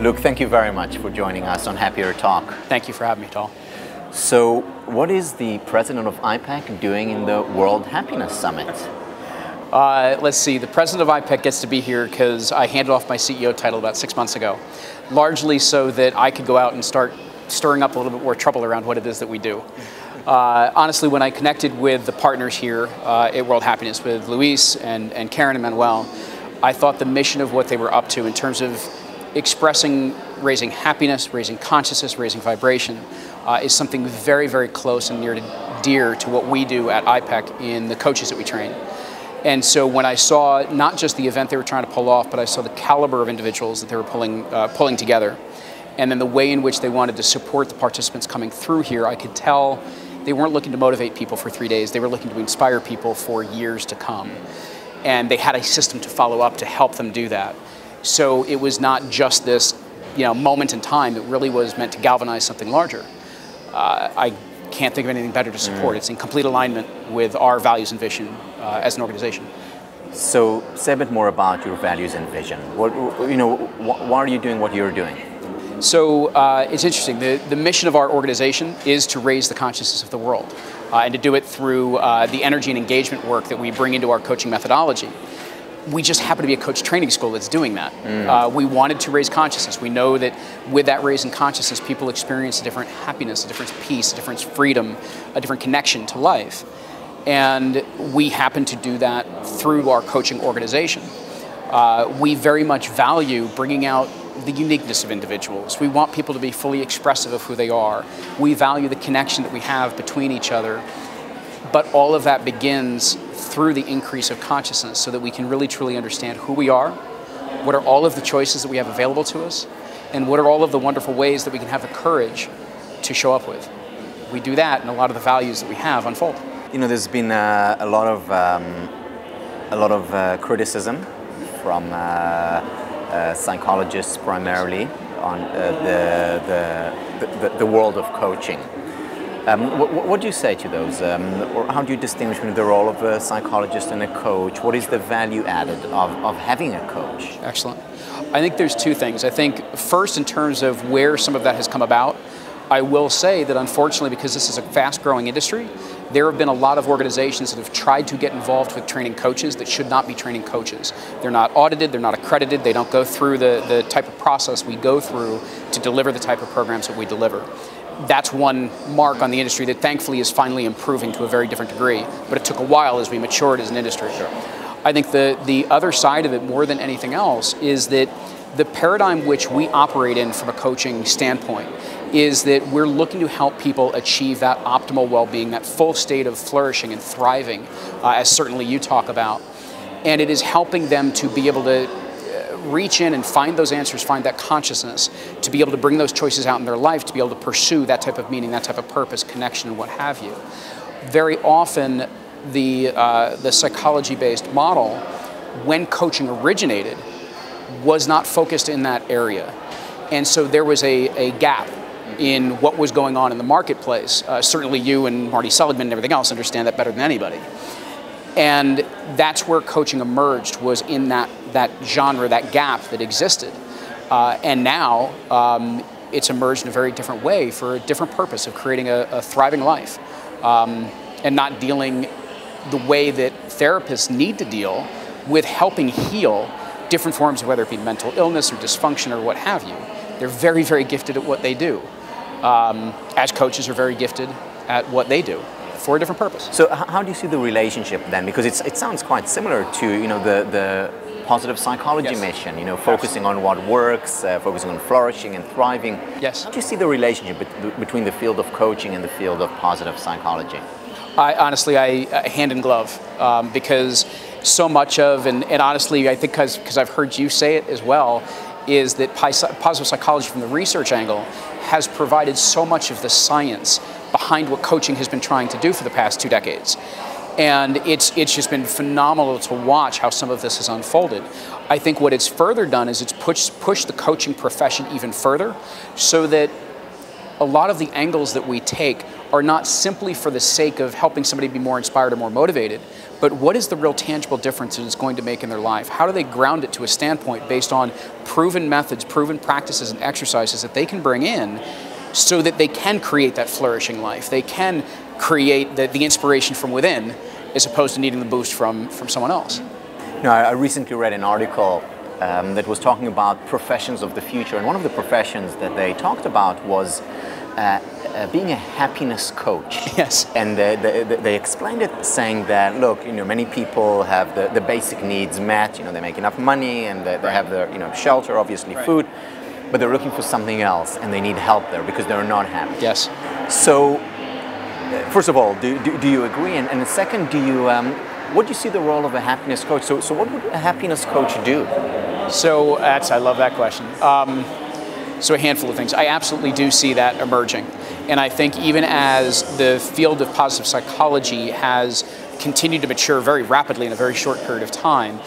Luke, thank you very much for joining us on Happier Talk. Thank you for having me, Tal. So, what is the president of iPEC doing in the World Happiness Summit? Let's see, the president of iPEC gets to be here because I handed off my CEO title about 6 months ago, largely so that I could go out and start stirring up a little bit more trouble around what it is that we do. Honestly, when I connected with the partners here at World Happiness, with Luis and Karen and Manuel, I thought the mission of what they were up to in terms of expressing, raising happiness, raising consciousness, raising vibration, is something very, very close and near to dear to what we do at iPEC in the coaches that we train. And so when I saw not just the event they were trying to pull off, but I saw the caliber of individuals that they were pulling together, and then the way in which they wanted to support the participants coming through here, I could tell they weren't looking to motivate people for 3 days. They were looking to inspire people for years to come. And they had a system to follow up to help them do that. So it was not just this, moment in time. It really was meant to galvanize something larger. I can't think of anything better to support. It's in complete alignment with our values and vision as an organization. So, say a bit more about your values and vision. Why are you doing what you're doing? So it's interesting. The mission of our organization is to raise the consciousness of the world, and to do it through the energy and engagement work that we bring into our coaching methodology. We just happen to be a coach training school that's doing that. We wanted to raise consciousness. We know that with that raising consciousness, people experience a different happiness, a different peace, a different freedom, a different connection to life. And we happen to do that through our coaching organization. We very much value bringing out the uniqueness of individuals. We want people to be fully expressive of who they are. We value the connection that we have between each other. But all of that begins through the increase of consciousness so that we can really truly understand who we are, what are all of the choices that we have available to us, and what are all of the wonderful ways that we can have the courage to show up with. We do that, and a lot of the values that we have unfold. There's been a lot of criticism from psychologists primarily on the world of coaching. What do you say to those? Or how do you distinguish between the role of a psychologist and a coach? What is the value added of having a coach? Excellent. I think there's two things. I think first, in terms of where some of that has come about, I will say that unfortunately, because this is a fast-growing industry, there have been a lot of organizations that have tried to get involved with training coaches that should not be training coaches. They're not audited, they're not accredited, they don't go through the type of process we go through to deliver the type of programs that we deliver. That's one mark on the industry that thankfully is finally improving to a very different degree, but it took a while as we matured as an industry. Sure. I think the other side of it, more than anything else, is that the paradigm which we operate in from a coaching standpoint is that we're looking to help people achieve that optimal well-being, that full state of flourishing and thriving, as certainly you talk about. And it is helping them to be able to reach in and find those answers, find that consciousness, to be able to bring those choices out in their life, to be able to pursue that type of meaning, that type of purpose, connection, and what have you. Very often, the psychology-based model, when coaching originated, was not focused in that area. And so there was a gap in what was going on in the marketplace. Certainly you and Marty Seligman and everything else understand that better than anybody. And that's where coaching emerged, was in that genre, that gap that existed. And now it's emerged in a very different way for a different purpose of creating a thriving life, and not dealing the way that therapists need to deal with helping heal different forms of whether it be mental illness or dysfunction or what have you. They're very, very gifted at what they do. As coaches are very gifted at what they do for a different purpose. So how do you see the relationship then? Because it sounds quite similar to the positive psychology mission. Focusing on what works, focusing on flourishing and thriving. Yes. How do you see the relationship between the field of coaching and the field of positive psychology? Honestly, hand in glove, because so much of, and honestly, I think because I've heard you say it as well, is that positive psychology from the research angle has provided so much of the science behind what coaching has been trying to do for the past 2 decades. And it's just been phenomenal to watch how some of this has unfolded. I think what it's further done is it's pushed the coaching profession even further, so that a lot of the angles that we take are not simply for the sake of helping somebody be more inspired or more motivated, but what is the real tangible difference that it's going to make in their life? How do they ground it to a standpoint based on proven methods, proven practices and exercises that they can bring in so that they can create that flourishing life? They can create the inspiration from within as opposed to needing the boost from someone else. You know, I recently read an article that was talking about professions of the future, and one of the professions that they talked about was being a happiness coach. Yes. And they explained it saying that, look, you know, many people have the basic needs met, you know, they make enough money and they have their, you know, shelter, obviously food, but they're looking for something else and they need help there because they're not happy. Yes. So, first of all, do you agree? And second, what do you see the role of a happiness coach? So what would a happiness coach do? So I love that question. So a handful of things. I absolutely do see that emerging. And I think even as the field of positive psychology has continued to mature very rapidly in a very short period of time,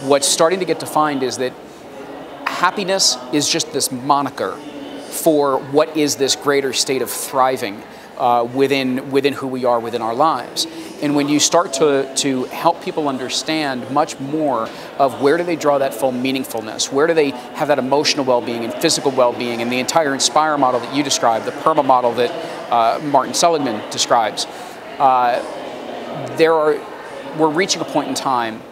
what's starting to get defined is that happiness is just this moniker for what is this greater state of thriving within who we are within our lives. And when you start to help people understand much more of where do they draw that full meaningfulness, where do they have that emotional well-being and physical well-being, and the entire INSPIRE model that you described, the PERMA model that Martin Seligman describes, we're reaching a point in time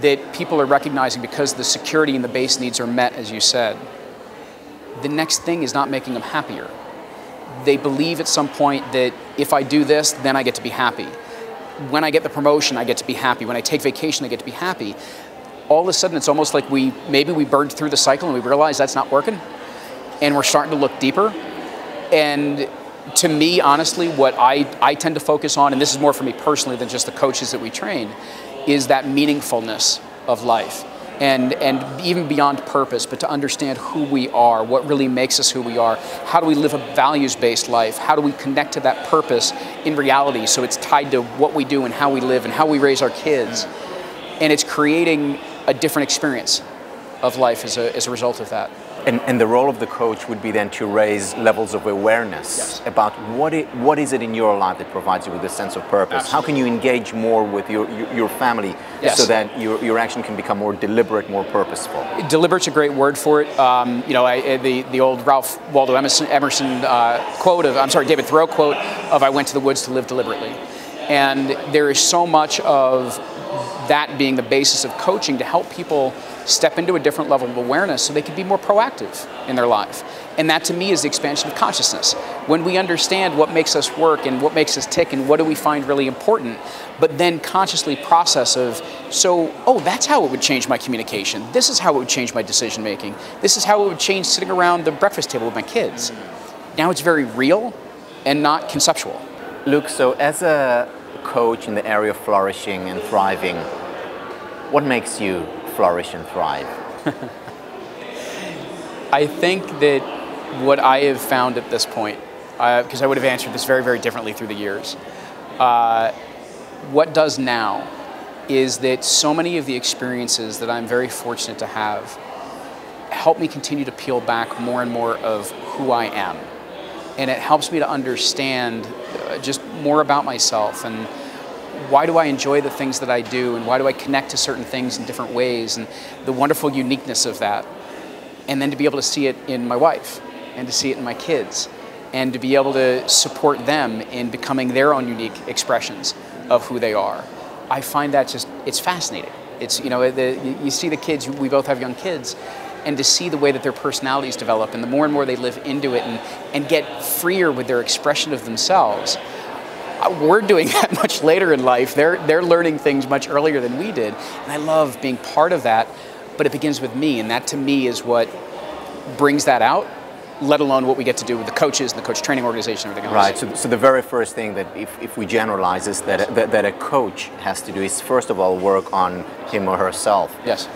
that people are recognizing, because the security and the base needs are met, as you said, the next thing is not making them happier. They believe at some point that if I do this, then I get to be happy. When I get the promotion, I get to be happy. When I take vacation, I get to be happy. All of a sudden, it's almost like maybe we burned through the cycle and we realize that's not working, and we're starting to look deeper. And to me, honestly, what I tend to focus on, and this is more for me personally than just the coaches that we train, is that meaningfulness of life. And even beyond purpose, but to understand who we are, what really makes us who we are, how do we live a values-based life, how do we connect to that purpose in reality so it's tied to what we do and how we live and how we raise our kids. And it's creating a different experience of life as a result of that. And the role of the coach would be then to raise levels of awareness about what is it in your life that provides you with a sense of purpose. How can you engage more with your family so that your action can become more deliberate, more purposeful? Deliberate's a great word for it. You know, the old Ralph Waldo Emerson quote of, David Thoreau quote of, "I went to the woods to live deliberately." And there is so much of that being the basis of coaching to help people step into a different level of awareness so they can be more proactive in their life. And that to me is the expansion of consciousness. When we understand what makes us work and what makes us tick and what do we find really important, but then consciously process that's how it would change my communication. This is how it would change my decision making. This is how it would change sitting around the breakfast table with my kids. Now it's very real and not conceptual. Luke, so as a coach in the area of flourishing and thriving, what makes you flourish and thrive? I think that what I have found at this point, because I would have answered this very, very differently through the years, what does now is that so many of the experiences that I'm very fortunate to have help me continue to peel back more and more of who I am. And it helps me to understand just more about myself and why do I enjoy the things that I do, and why do I connect to certain things in different ways, and the wonderful uniqueness of that. And then to be able to see it in my wife, and to see it in my kids, and to be able to support them in becoming their own unique expressions of who they are. I find that it's fascinating. It's, you know, you see the kids, we both have young kids, and to see the way that their personalities develop, and the more and more they live into it and get freer with their expression of themselves. We're doing that much later in life. They're learning things much earlier than we did. And I love being part of that, but it begins with me. And that to me is what brings that out, let alone what we get to do with the coaches and the coach training organization and everything else. Right, so the very first thing that if we generalize is that a coach has to do is first of all work on him or herself. Yes,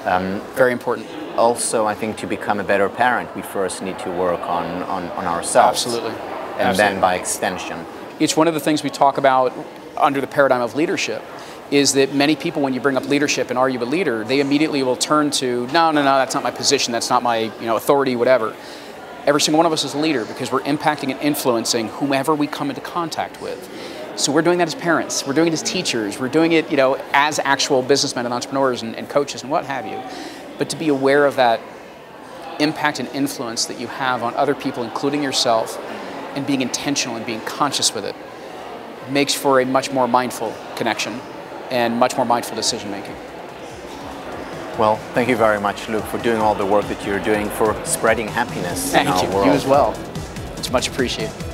very important. Also, I think to become a better parent, we first need to work on ourselves. Absolutely. And then by extension. It's one of the things we talk about under the paradigm of leadership, is that many people, when you bring up leadership and are you a leader, they immediately will turn to, no, that's not my position, that's not my authority, whatever. Every single one of us is a leader because we're impacting and influencing whomever we come into contact with. So we're doing that as parents, we're doing it as teachers, we're doing it, you know, as actual businessmen and entrepreneurs and coaches and what have you. But to be aware of that impact and influence that you have on other people, including yourself, and being intentional and being conscious with it, makes for a much more mindful connection and much more mindful decision making. Well, thank you very much, Luke, for doing all the work that you're doing for spreading happiness in our world. Thank you. You as well. It's much appreciated.